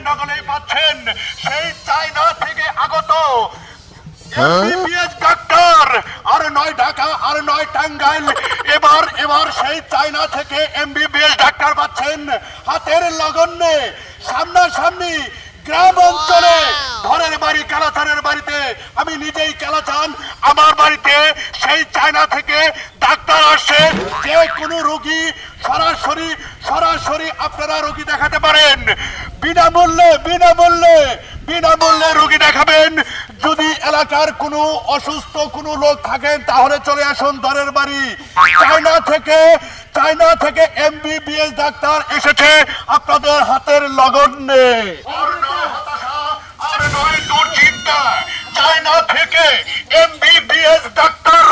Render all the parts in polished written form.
নগলেই পাচ্ছেন সেই চায়না থেকে আগত এমবিবিএস ডাক্তার। আর নয় ঢাকা, আর নয় টাঙ্গাইল, এবার সেই চায়না থেকে এমবিবিএস ডাক্তার পাচ্ছেন হাতের লগনে, সামনাসামনি গ্রাম অঞ্চলে। ঘরের বাড়ি কালাচানের বাড়িতে, আমি নিজেই কালাচান, আমার বাড়িতে সেই চায়না থেকে ডাক্তার আসছে। যে কোনো রোগী সরাসরি আপনারা রোগী দেখাতে পারেন, বিনামূল্যে রোগী দেখাবেন। যদি এলাকার কোনো অসুস্থ কোনো লোক থাকেন তাহলে চলে আসুন দরের বাড়ি। চায়না থেকে এমবিবিএস ডাক্তার এসেছে আপনাদের হাতের লগনে। আর নয় হতাশা, আর নয় দুশ্চিন্তা, চায়না থেকে এমবিবিএস ডাক্তার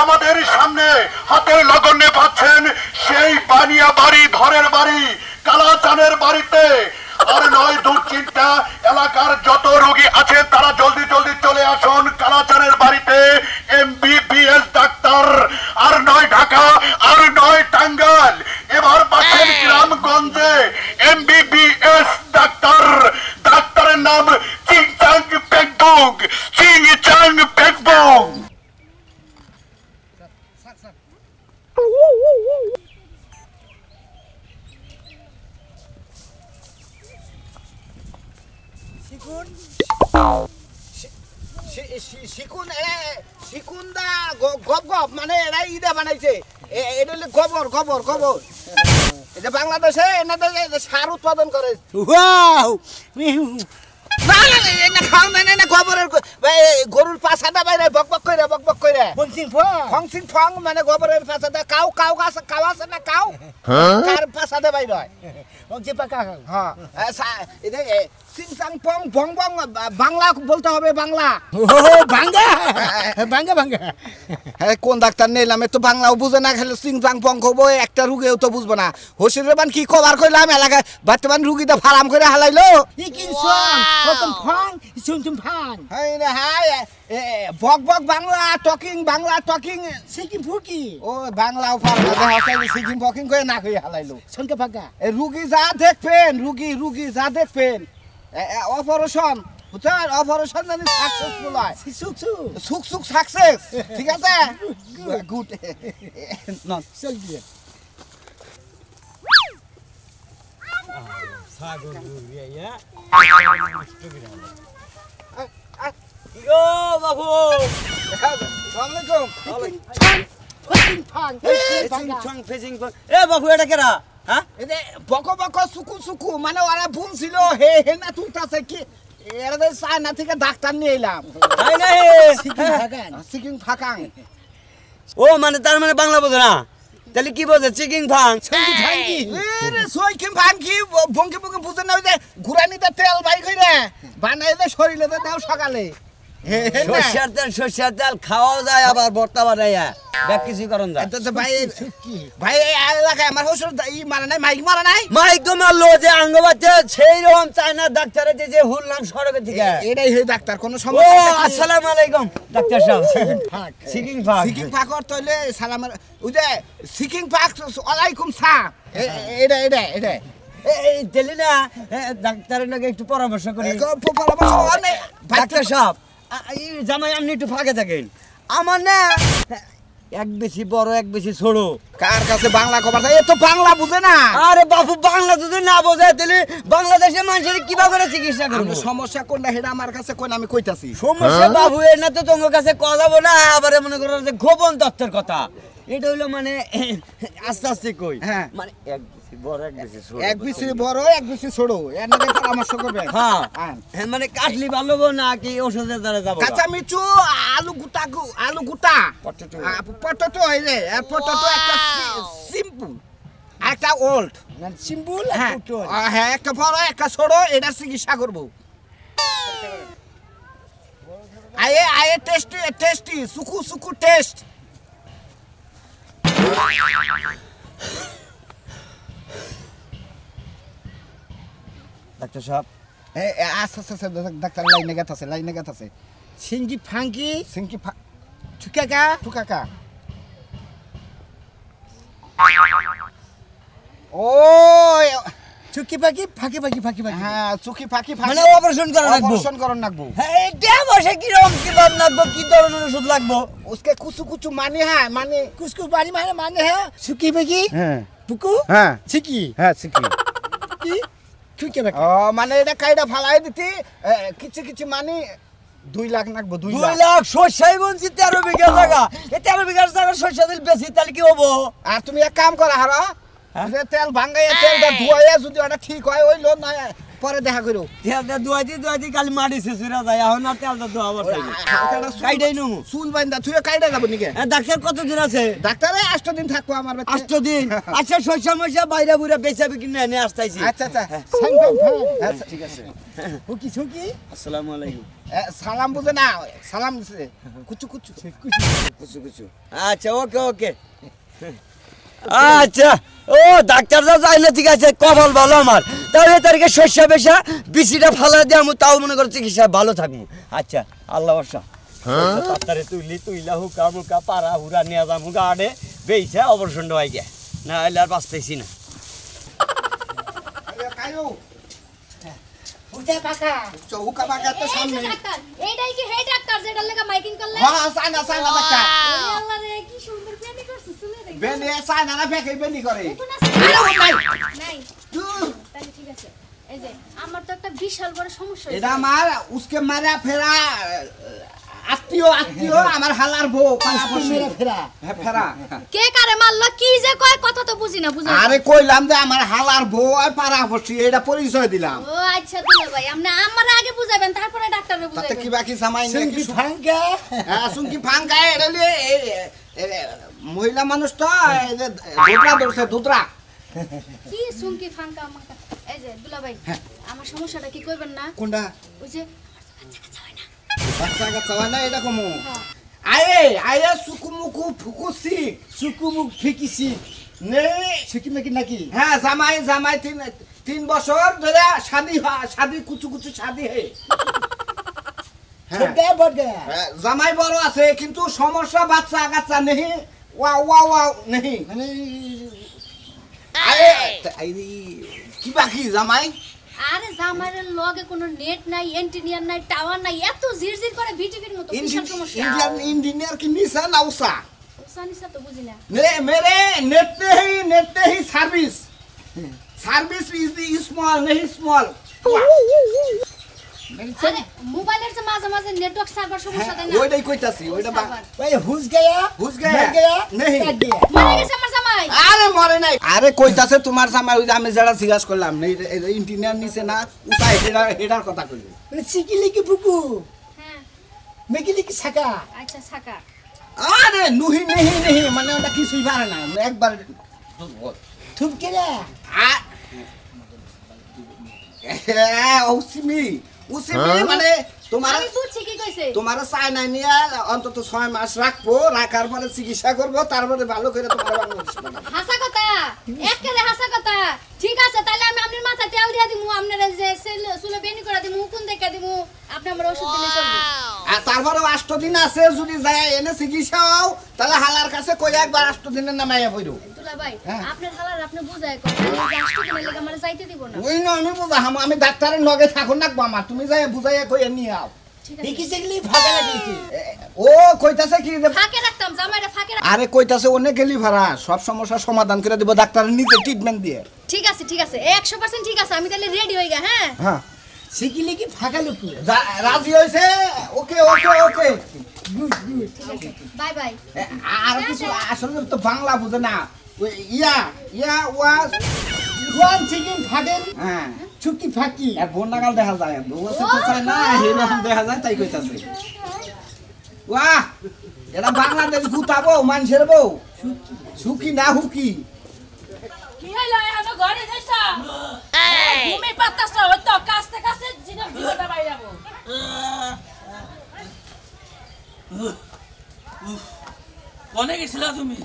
আমাদের সামনে হাতের লগনে পাচ্ছেন সেই বানিয়া বাড়ি, ধরের বাড়ি, কালাচানের বাড়িতে। আর নয় দুশ্চিন্তা, এলাকার যত রোগী আছে তারা জলদি চলে আসুন কালাচানের বাড়িতে। MBBS doctor. আর নয় ঢাকা, আর নয় টাঙ্গাইল, এবার পাচ্ছেন গ্রামগঞ্জে এমবিবিএস ডাক্তার। ডাক্তারের নাম চিংচাং পেকবুং। শিকুন্দা গব মানে এরা ইদা বানাইছে, এটা হলে গোবর। এটা বাংলাদেশে এনাদের সার উৎপাদন করে। গরুর পাছাটা বাইরে বকবক করে ফংসিং ফং মানে গোবরের পাছাটা কাউ আছে না, কাউ কার পাছাটা বাইরে হয়। সিংসাং পং বং বং, বাংলা বলতে হবে, বাংলা। কোন ডাক্তার নিলাম তো বাংলাও বুঝে না, খেলে সিংসাং পং খবো একটা রুগীও তো বুঝবো না। হসির বান কি কবার কইলাম এলাকায় বর্তমান রুগীটা ফারাম করে হালাইলো। বক বাংলা টকিং সিকিম ফুকি ও বাংলাও সিকিম ফকিং করে না কই হালাইলো। সনকে ফাঁকা রুগী যা দেখবেন, রুগী যা দেখবেন, অপারেশন জানি সাকসেসফুল হয়, সুক সাকসেস, ঠিক আছে? গুড নট চল দিয়ে সাগর রিয়া কি গো বাবু, আসসালামু আলাইকুম। এ বাবু এটা কেরা? হ্যাঁ বক সুকু মানে ওরা ভুল ছিল, হে না তুলতাছে কি এরা চায়না থেকে ডাক্তার নিয়ে এলাম। সিকিং ফাঁকাং। ও মানে তার মানে বাংলা বোঝে না, তাহলে কি বোঝে? চিকিং ফাং কি বঙ্কি বুঝে না, ওই যে ঘুরানিতে তেল বাই করে বানাই দে শরীরে দাও সকালে। সর্ষের তেল খাওয়া যায়, আবার ভর্তা বানাইয়া কিছু করন যায়। ভাই এলাকায় আমার শ্বশুর মারা নাই, মাইক তো মারলো যে আঙ্গ বাচ্চা, সেই রকম চায়না ডাক্তারের যে হুললাম সড়কের থেকে, এটাই হে ডাক্তার। কোন সমস্যা? আসসালামু আলাইকুম ডাক্তার সাহেব। সিকিং ফাক অর্থ হইলে সালামের, ওই যে সিকিং ফাক ওয়ালাইকুম সালাম, এটা এই দিলি না ডাক্তারের নাকি একটু পরামর্শ করি। ডাক্তার সাহেব জামাই আপনি একটু ফাঁকে থাকেন, আমার না এক বেশি বড় এক বেশি ছোট। কার কাছে বাংলা খবর থাকে? এ তো বাংলা বুঝে না। আরে বাবু বাংলা যদি না বোঝে তাহলে বাংলাদেশের মানুষের কিভাবে করে চিকিৎসা করবে? সমস্যা কোনটা সেটা আমার কাছে কোন আমি কইতাছি। সমস্যা বাবু এর না তো তোমার কাছে কথা বলো না, আবার মনে করো যে গোপন তথ্যের কথা। এটা হইলো মানে আস্তে কই, হ্যাঁ মানে এক বড় এক বেশি ছোট, এক বেশি বড় এক বেশি ছোট, এর নাকি পরামর্শ করবে। হ্যাঁ মানে কাটলি ভালো না কি ওষুধের দ্বারা যাব? কাঁচা মিচু আলু গুটা পটেটো হইলে পটেটো একটা সিম্পল একটা ওল্ড মানে সিম্পল। হ্যাঁ একটা বড় একটা ছোট, এটা চিকিৎসা করব। আয়ে টেস্টি সুকু টেস্ট। ডাক্তার সাহেব আচ্ছা ডাক্তার লাইনে গেছে। সিঙ্গি ঠুকাকা ও চুকি পাকি ফাঁকি ফাঁকি ফাঁকি ফাঁকি হ্যাঁ চুকি ফাঁকি মানে অপারেশন করা লাগবে অপারেশন করন লাগবো হ্যাঁ এটা বসে কি রকম কি বাদ লাগবে কি ধরনের ওষুধ লাগবে उसके कुछ कुछ माने है माने कुछ कुछ पानी माने माने है चुकी पाकी হ্যাঁ পুকু হ্যাঁ চিকি হ্যাঁ সিকি কি চুকি পাকি ও মানে এটা কাইডা ফালাই দিতি কিছু কিছু মানি 2 লাখ লাগবো 2 2 লাখ লাখ শস্যই বনছি 13 বিঘা জায়গা এই 13 বিঘা জায়গা শস্য দিল বেশি তাহলে কি হবো আর তুমি এক কাম করা হারা যে তেল ভাঙাইয়া তেলটা ধুয়াইয়া যদি ওটা ঠিক হয় ওই লো না পরে দেখা করো তেলটা দুয়াইতে কালি মাটি শেষুরা যায় এখন আর তেলটা ধোয়াবার কাইডাই নমু চুল বাইন্দা তুই কাইডা যাব নিকে ডাক্তার কতদিন আছে ডাক্তারে 8 দিন থাকবো আমার বাচ্চা 8 দিন আচ্ছা শস্য মশা বাইরে বুড়া বেচাবে কি না এনে আসতাইছি আচ্ছা আচ্ছা আচ্ছা ঠিক আছে হুকি ছুকি আসসালামু আলাইকুম সালাম বুঝে না সালাম দিছে কুচু কুচু কুচু কুচু আচ্ছা ওকে ওকে আচ্ছা ও ডাক্তার যা যাই না ঠিক আছে কপাল ভালো আমার তাহলে তারিখে শস্য বেশা বিসিটা ফালা দিয়ে আমি তাও মনে করছি চিকিৎসা ভালো থাকবো আচ্ছা আল্লাহ বর্ষা তাড়াতাড়ি তুইলা হুকা মুকা পাড়া হুরা নিয়ে যাম হুকা আডে বেইছে অপারেশন হয়ে গে না হলে আর বাঁচতেছি না কায়ো উঠে পাকা চৌকা বাগা তো সামনে ডাক্তার এইটাই কি হে ডাক্তার যেটা লাগা মাইকিং করলে হ্যাঁ সাইনা সাইনা ডাক্তার আল্লাহ রে কি সুন্দর বেনি করছিস শুনে দেখ বেনি সাইনা না ফেকে বেনি করে নাই তাহলে ঠিক আছে এই যে আমার তো একটা বিশাল বড় সমস্যা এটা আমার উসকে মারা ফেরা আত্মীয় আমার হালার বউ মেরা ফেরা হ্যাঁ ফেরা কে কারে মারলো কি যে কয় কথা তো বুঝি না বুঝা আরে কইলাম যে আমার হালার বউ আর পাড়া বসি এটা পরিচয় দিলাম ও আচ্ছা দিল ভাই আপনি আমারে আগে বুঝাবেন তারপরে ডাক্তারে তাতে বুঝাবেন কি বাকি সামাই নাকি ফাঙ্কা হ্যাঁ সুনকি ফাঙ্কা এটা মহিলা মানুষ তো দুধরা ধরছে দুধরা কি সুনকি ফাঙ্কা আমাকে এই যে দুলা ভাই আমার সমস্যাটা কি কইবেন না কোনটা ওই যে বাচ্চা কাচ্চা হয় না বাচ্চা কাচ্চা হয় না এটা কমু হ্যাঁ। আয়ে সুকুমুকু ফুকুসি চুকুমুক ফিকিছি নে ছুকি নাকি নাকি হ্যাঁ জামাই 3 বছর ধরে শাদি কুচু কুচু শাদি হে ছোটা বড় জামাই বড় আছে কিন্তু সমস্যা বাচ্চা কাচ্চা নেই ওয়া নেই মানে আরে কি বাকি জামাই আরে জামাইরের লগে কোনো নেট নাই এন্টিনিয়ার নাই টাওয়ার নাই এত জিরজির করে ভিটিভির মতো বিশাল সমস্যা इंडियन इंजीनियर की निशा ना उसा ওসানিসা তো বুঝি না मेरे नेट ने ही सर्विस इज द स्मॉल नहीं स्मॉल আরে মোবাইলের যে মাঝে মাঝে নেটওয়ার্ক সার্ভার সমস্যা দেয় না ওইটাই কইতাছি ওইটা ভাই হুস গয়া হুস গয়া नहीं কাট গয়া মরে গেছে আমার জামাই আরে মরে নাই আরে কইতাছে তোমার জামাই ওই যে আমি যারা জিজ্ঞাসা করলাম ইঞ্জিনিয়ার নিছে না উতা হেডার কথা কইবে মানে চিকিলি কি বুকু হ্যাঁ মেকিলি কি সাকা আচ্ছা সাকা আরে নুহি নেহি মানে ওটা কিছুই পারে না একবার থুমকে না উসিমি মানে তোমার আমি বুঝছি কি কইছে তোমার চায়না নিয়ে অন্তত 6 মাস রাখবো রাখার পরে চিকিৎসা করবো তারপরে ভালো করে তোমার বাংলাদেশ পাঠাবো হাসা কথা একেবারে হাসা কথা ঠিক আছে তাহলে আমি আপনার মাথায় তেল দিয়া দিমু আপনার যে চুলে বেনি করে দিমু কোন দেখা দিমু আপনি আমার ওষুধ দিলে চলবে আর তারপরে 8 দিন আছে যদি যায় এনে চিকিৎসা হও তাহলে হালার কাছে কই একবার 8 দিনের নামাইয়া পড়ো দুলা ভাই হ্যাঁ। আপনার হালার আপনি বুঝায় কথা আমি জাস্ট কিনে লাগা আমারে যাইতে দিব না ওই না আমি বুঝা আমি ডাক্তারের নগে থাকুন নাকবো আমার তুমি যাই বুঝাইয়া কই নিয়ে আও ঠিক আছে দেখি চিকিলি ফাঁকা লাগিয়েছি ও কইতাছে কি যে ফাঁকে রাখতাম জামাইরা ফাঁকে আরে কইতাছে অনেক গেলি ভাড়া সব সমস্যার সমাধান করে দিব ডাক্তারের নিজে ট্রিটমেন্ট দিয়ে ঠিক আছে 100% ঠিক আছে আমি তাহলে রেডি হই গা হ্যাঁ হ্যাঁ চিকিলি কি ফাঁকা লুকু রাজি হইছে ওকে গুড গুড ঠিক আছে বাই বাই আর কিছু আসলে তো বাংলা বুঝে না ওই ইয়া ওয়াজ ওয়ান চিকেন ফাটেন হ্যাঁ চুকি ফাঁকি আর বোন নাগাল দেখা যায় বউ আছে তো চায় না এরকম দেখা যায় তাই কইতাছে ওয়াহ এটা বাংলাদেশ গুতাবো মানুষের বউ সুখী না হুকি কি হইলো এখন ঘরে যাইছ ঘুমে পাতাছ ওই তো কাস্তে কাস্তে জিনা ভিডিওটা বাইরাবো কোনে গেছিলা তুমি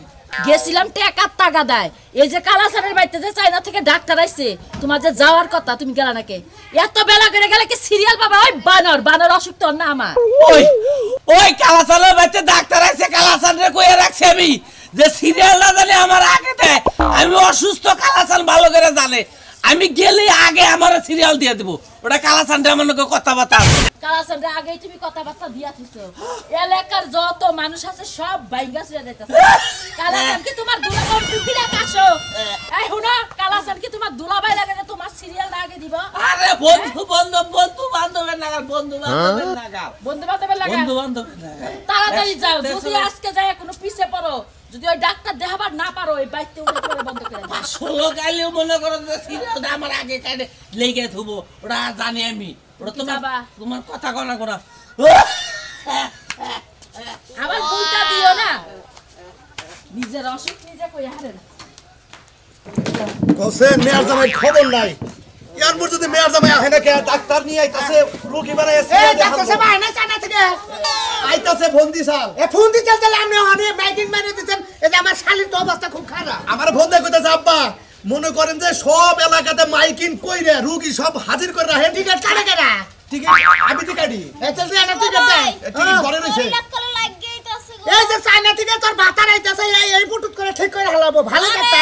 গেছিলাম টাকা টাকা দেয় এই যে কালাসানের বাড়িতে যে চাইনা থেকে ডাক্তার আইছে তোমার যে যাওয়ার কথা তুমি গেলা নাকি এত বেলা করে গেলে কি সিরিয়াল পাবা ওই বানর অসুখ তোর না আমার ওই কালাসানের বাড়িতে ডাক্তার আছে কালাসানরে কইয়া রাখছি আমি যে সিরিয়াল না জানে আমার আগে দেয় আমি অসুস্থ কালাসান ভালো করে জানে আমি গেলে আগে আমার সিরিয়াল দিয়ে দেব ওটা কালাচানটা আমার লোক কথাবার্তা কালাচানটা আগেই তুমি কথাবার্তা দিয়া দিছো এলাকার যত মানুষ আছে সব বাইঙ্গা ছিড়ে যাইতাছে কালাচান কি তোমার দুলাভাই টুকিরা কাশো এই হুনা কালাচান কি তোমার দুলাভাই লাগে না তোমার সিরিয়াল আগে দিব আরে বন্ধু বান্ধবের নাগাল বন্ধু বান্ধবের নাগাল বন্ধু বান্ধবের লাগা তাড়াতাড়ি যাও যদি আজকে যায় কোনো পিছে পড়ো যদি ওই ডাক্তার দেখাবার না পারো এই বাইতে উঠে পড়ে বন্ধ করে দাও আসলে গালিও মনে করো যে সিরিয়ালটা আমার আগে কাটে লেগে থুবো ওটা জানি আমি ওটা তোমার কথা কনা করা আমার বলটা দিও না নিজের অসুখ নিজে কই হারে না কোসেন মেয়ার জামাই খবর নাই ইয়ার মধ্যে যদি মেয়ার জামাই আহে না কে ডাক্তার নিয়ে আইতাছে রোগী বানাইছে এই ডাক্তার সাহেব আয় না চানা থেকে আইতাছে বন্দি সাল এ ফোন দিতে চলে আমি অনে মাইকিং মেরে দিতেন এই যে আমার শালীর তো অবস্থা খুব খারাপ আমার বন্ধে কইতাছে আব্বা মনে করেন যে সব এলাকাতে মাইকিং কইরা রোগী সব হাজির করে রাখেন টিকেট কাটে কেনা ঠিক আছে আমি তো কাটি এই চল না টিকেট দেয় টিকিট করে রইছে এই যে চায়না থেকে তোর বাতা রাইতাছে এই পুটুত করে ঠিক করে হালাবো ভালো কথা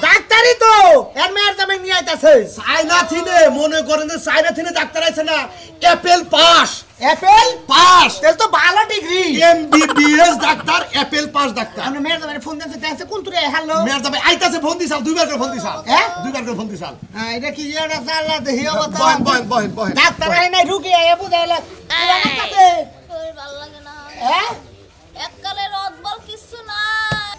ডাক্তারই তো এর মেয়ের জামাই নিয়ে আইতাছে চায়না থিনে মনে করেন যে চায়না থিনে ডাক্তার আইছে না অ্যাপেল পাস অ্যাপেল পাস তেল তো ভালো degree MBBS doctor Apple pass doctor আমি মেয়ের জামাই ফোন দিতে দেখছে কোন তুই হ্যালো মেয়ার জামাই আইতাছে ফোন দিছাল দুইবার করে ফোন দিছাল হ্যাঁ দুইবার করে ফোন দিছাল এটা কি এটা জানলা দেহি অবস্থা বহেন ডাক্তার আই নাই রুগী আই বুঝাইলা কাছে হ্যাঁ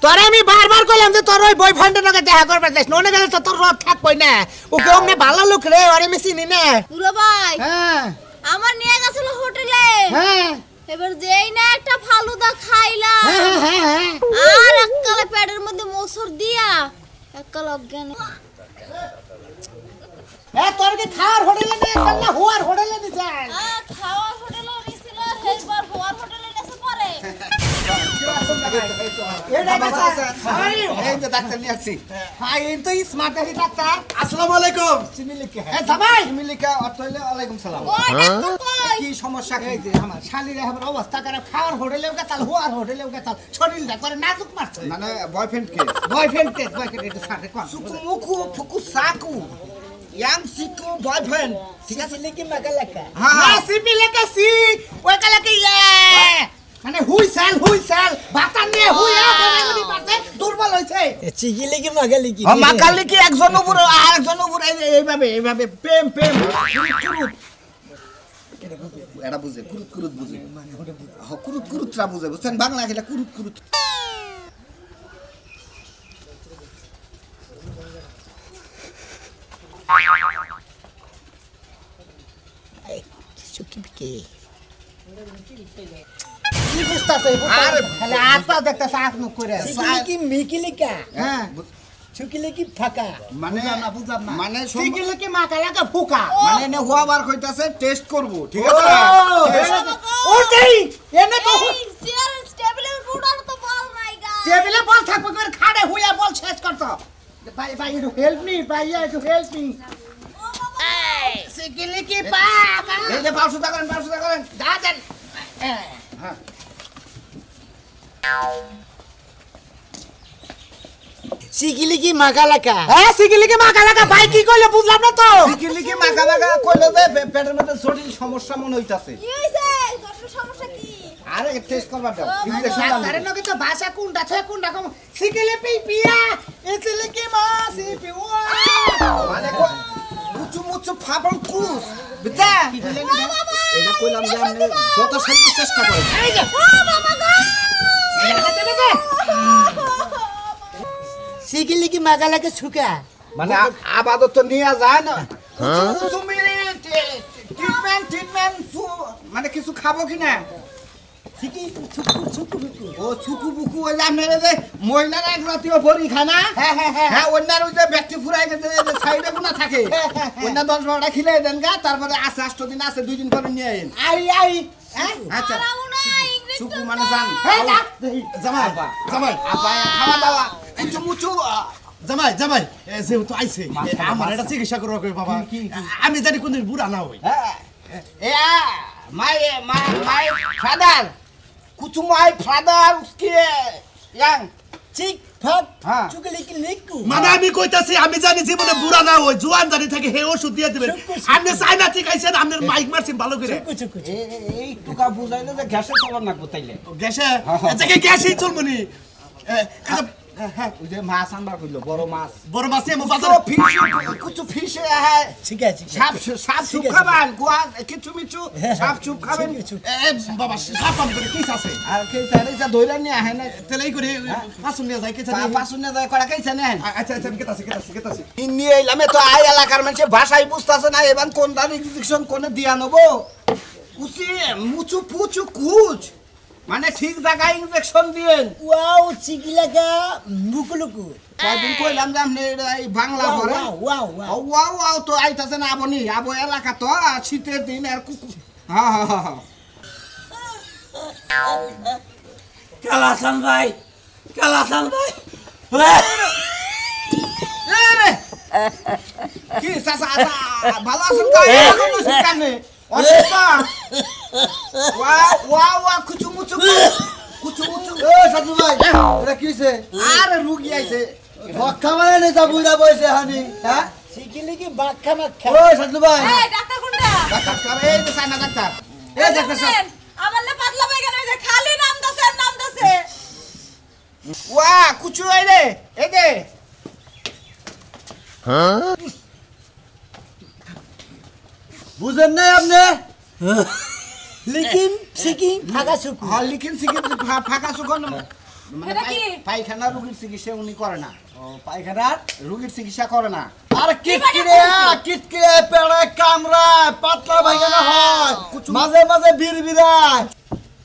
তোরে আমি বারবার কইলাম যে তোর ওই বয়ফ্রেন্ডের লগে দেখা করবে যাস ননে গেলে তো তোর রদ থাকবই না ওকে অমনে ভালো লোক রে আরে আমি চিনি না দুলা ভাই হ্যাঁ আমার নিয়ে গেছিল হোটেলে হ্যাঁ এবার যেই না একটা ফালুদা খাইলা হ্যাঁ আর এককালে পেটের মধ্যে মোসর দিয়া এককাল অজ্ঞান এ তোর কি খাওয়ার হোটেলে নিয়ে গেল না হোয়ার হোটেলে নিয়ে যান খাওয়ার হোটেলে নিছিল সেইবার হোয়ার হোটেলে নেছে পরে এই যে ডাক্তার নিয়ে আসছি হাই এই তো স্মার্ট আছে ডাক্তার আসসালামু আলাইকুম সিমিলিকা এ জামাই সিমিলিকা অতলে ওয়ালাইকুম সালাম ওই ডাক্তার কই কি সমস্যা এই যে আমার শালীর এখন অবস্থা খারাপ খাওয়ার হোটেলেও গেছাল হোয়ার হোটেলেও গেছাল শরীরটা করে নাজুক মারছে মানে বয়ফ্রেন্ড একটু সাথে কোন সুকু মুকু ফুকু সাকু ইয়াং সিকু বয়ফ্রেন্ড ঠিক আছে লিখি মাগালাকা হ্যাঁ সিমিলিকা সি ওই কালাকে ইয়ে মানে হুই সেল বাতা নিয়ে হুইয়া বানালি পারতে দুর্বল হইছে চিগিলে কি মাগালি কি মাকালি কি একজন উপর আর একজন উপর এইভাবে প্রেম এটা বুঝে কুরুত বুঝে মানে কুরুতরা বুঝে বুঝছেন বাংলা খেলা কুরুত কি বুঝতাছে আর খালি আত্মা দেখতাছে আখ নুক করে কি মিকিলিকা হ্যাঁ ছুকিলে কি ফাঁকা মানে বুঝাম না মানে সিগিলে কি মাকালাকা ফুকা মানে এনে হওয়াবার কইতাছে টেস্ট করব ঠিক আছে ওটাই এনে তো চেয়ার টেবিলের ফুটানো তো বল নাই গা টেবিলে বল থাকবে করে খাড়ে হুইয়া বল শেষ করতো ভাই একটু হেল্প মি ভাই একটু হেল্প মি সিগিলে কি পাকা এই যে পাঁচশো টাকা করেন দাদা চিগিলে কি মাগালাকা হ্যাঁ সিগিলে কি মাকালাকা ভাই কি কইলে বুঝলাম না তো সিকিলিকি মাখা কইলো যে পেটের মধ্যে জটিল সমস্যা মনে হইতাছে কি হইছে তোর সমস্যা কি আরে টেস্ট করবার দাও ডাক্তারের নকে তো ভাষা কোনটা ছয় কোনটা কম সিগিলে পিয়া এসিলে কি মা সিপি ওয়া মানে মুচু ফাবল ক্রুজ বুঝা এটা কইলাম যে আপনি যত সম্ভব চেষ্টা করেন এই যে ও বাবা গো চিগিলে কি মাগালাকা ছুকা মানে আপাতত তো নিয়ে যায় না তুমি ট্রিটমেন্ট মানে কিছু খাবো কি না ও ছুকু বুকু ওই আপনারা যে মহিলারা এক জাতীয় বড়ি খায় না হ্যাঁ অন্যার ওই যে ব্যক্তি ফুরাই গেছে যে সাইডে গুনা থাকে অন্য 10-12টা খিলাই দেন গা তারপরে আছে 8 দিন আছে 2 দিন পরে নিয়ে আইন আই হ্যাঁ আচ্ছা ইংরেজি ছুকু মানে জান জামাই আপা খাওয়া দাওয়া মুচু জামাই যেহেতু আইছে আমার এটা চিকিৎসা করবো কই বাবা আমি জানি কোনদিন বুড়া না হই my father, कुछ my father उसके yang ঠিক ফাক হ্যাঁ। চুকলিকি লিকু মানে আমি কইতাছি আমি জানি জীবনে বুড়া না হই জোয়ান জানি থাকে হে ওষুধ দিয়ে দিবেন আপনি চাইনা ঠিক আইছেন আপনার মাইক মারছেন ভালো করে চুকু এই টুকা বুঝাইলে যে গ্যাসে চলন না কোথাইলে গ্যাসে আচ্ছা কি গ্যাসই চলবনি ওই যে মাছ আনবার কইলো বড় মাছ বড় মাছে মো তো বাজার ফিশ কিছু ফিশ হ্যাঁ ঠিক আছে সাপ সাপ চুপ খাবেন গোয়া কিছু মিছু সাপ চুপ খাবেন এ বাবা সাপ পান করে কি আছে আর কে জানে যা ধইরা নিয়ে আহে না তেলাই করে পাছুন নিয়ে যায় কি জানি পাশুনে যায় কড়া কে জানে আচ্ছা আচ্ছা কেতাছি নিয়ে এলাম তো আই এলাকার মানুষে ভাষাই বুঝতাছে না এবার কোন দানি ডিকশন কোনে দিয়া নেবো উচি মুচু পুচু কুচ মানে ঠিক জায়গায় ইনজেকশন দিয়েন ওয়াও চিকিলাকা মুকুলুকু কয়দিন কইলাম যে আপনি এই বাংলা পড়ে ওয়াও ওয়াও ওয়াও তো আইতাছে না আপনি আবো এলাকা তো শীতের দিন আর কুকু হ্যাঁ হ্যাঁ হ্যাঁ কালাসান ভাই কি সাসা ভালো আছেন তো এখন আছেন কানে অসুস্থ ওয়াও ওয়াও ওয়াও কুচু মুচু ও সাধু ভাই এটা কিছে আরে রুগী আইছে বক্কা মানে নে যা বুইরা বইছে হানি হ্যাঁ চিকিলিকি বাক্কা মাক্কা ও সাধু ভাই এই ডাক্তার কোনটা ডাক্তার এই যে সাইনা ডাক্তার এই ডাক্তার সাহেব আমার না পাতলা পায়খানা হইছে খালি নাম দছে ওয়া কুচু আই রে এই দে বুঝেন না আপনি লিকিন সিকিন ফাঁকা সুকু হল লিখিন সিকিন ফাঁকা সুকন মানে এটা কি? পায়খানা রোগীর চিকিৎসা উনি করে না ও পায়খানার রোগীর চিকিৎসা করে না আর কিটকিরে পেড়ে কামড়ায় পাতলা পায়খানা হয় মাঝে মাঝে বিড়বিড়ায়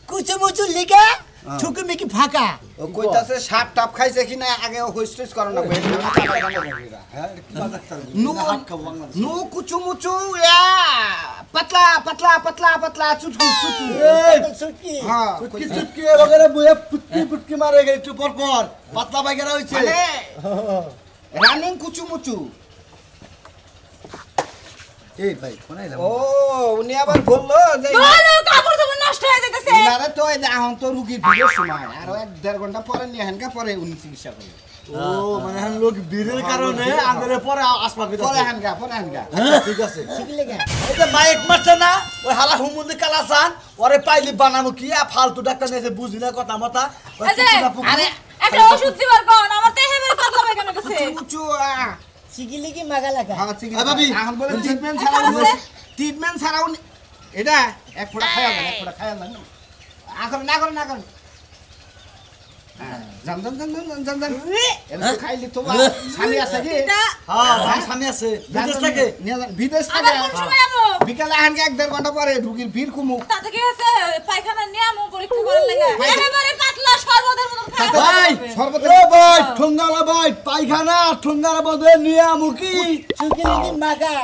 কুচু মুচু লিগা ঠুকি মিকি ফাঁকা ও কইতাছে সাপ টাপ খাইছে কিনা আগে হোস্টেস করে না নু কুচু মুচু ইয়া পাতলা পাতলা পাতলা পাতলা চুটকু চুটকু সুটকি হ্যাঁ চুটকি চুটকি বগরে বুয়ে পুটকি পুটকি মারে গেল একটু পর পর পাতলা পায়খানা হইছে মানে রানিং কুচু মুচু এই ভাই কোনাই ও উনি আবার বললো যে বলো কাপড় চোপড় নষ্ট হয়ে যাইতেছে ইনারে তো এই যে এখন তো রুগীর ভিড়ের সময় আর 1.5 ঘন্টা পরে নিয়ে হেনকা পরে উনি চিকিৎসা করে ও মানে হান লোক বীরের কারণে আন্দরে পরে আসবা পরে কইতাছে হেনকা ঠিক আছে এই যে মাইক মারছে না ওই হালা হুমুন্দি কালাসান ওরে পাইলি বানামু কি ফালতু ডাক্তার নেছে বুঝি না কথা মতা এই যে, আরে একটা ওষুধ দিবার কোন আমার তো হেবের পাতলা পায়খানা গেছে কুচু চিকিলিকি মাগা লাগা হ্যাঁ ঠিক আছে ভাবি এখন বলে ট্রিটমেন্ট ছাড়াও এটা এক ফোঁটা খায়া দেন না করেন জান এটা খাইলি তো স্বামী আছে কি হ্যাঁ ভাই সামনে আছে বিদেশ থেকে বিদেশ আবার থেকে কোন সময় আমো বিকালে আনকে 1.5 ঘন্টা পরে রুগীর ভিড় কমু তাতে কি হচ্ছে পায়খানা নিয়ে আমো পরীক্ষা করার লাগা একেবারে পাতলা সর্বদের মতন খাই ভাই সর্বত এ ভাই ঠোঙ্গালা ভাই পায়খানা ঠোঙ্গালা বদে নিয়ে আমুকি চিকিলিকি মাগা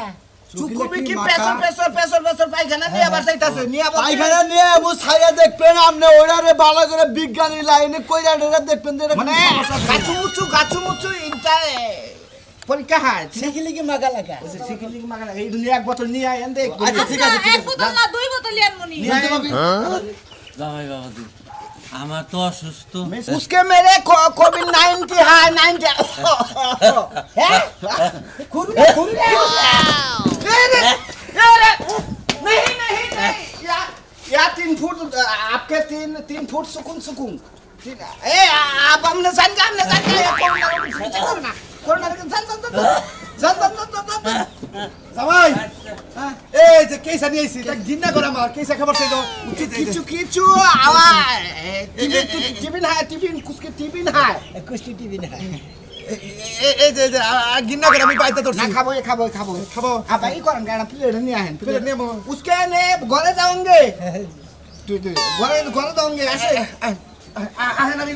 চুকুমি কি প্রেসার পায়খানা নিয়ে আবার যাইতাছে নিয়ে আবার পায়খানা নিয়ে আমু ছাইয়া দেখবেন আপনি ওরারে ভালো করে বিজ্ঞানী লাইনে কইরা দেখবেন যে মানে গাছু মুচু ইনটা পরীক্ষা হয় চিকিলিকি মাগা লাগা সিকিলি মাগা এই দুনিয়া এক বোতল নিয়ে আইন দেখ আচ্ছা ঠিক আছে এক বোতল না দুই বোতল ইয়ান মনি জামাই বাবাজি আমার তো অসুস্থ उसके मेरे कोविड-19 हाय 90 हैं नहीं या 3 फुट आपके 3 फुट सुकून ठीक है ए आप हमने जान कोरोना জামাই এই যে কেসা নিয়ে আইছি তা ঘিন্না করে আমার কেসা খাবার চাইলো উচিত এই যে किचु आवा टिफिन कुछ टिफिन है কুষ্টি টিভি না এই যে ঘিন্না করে আমি পাইতে তোর ना खाबो अब भाई कौन गाना प्लेट नहीं आए প্লেট নিয়ে মো उसके ने घरे जाओगे घरे जाओगे ऐसे আহেন আমি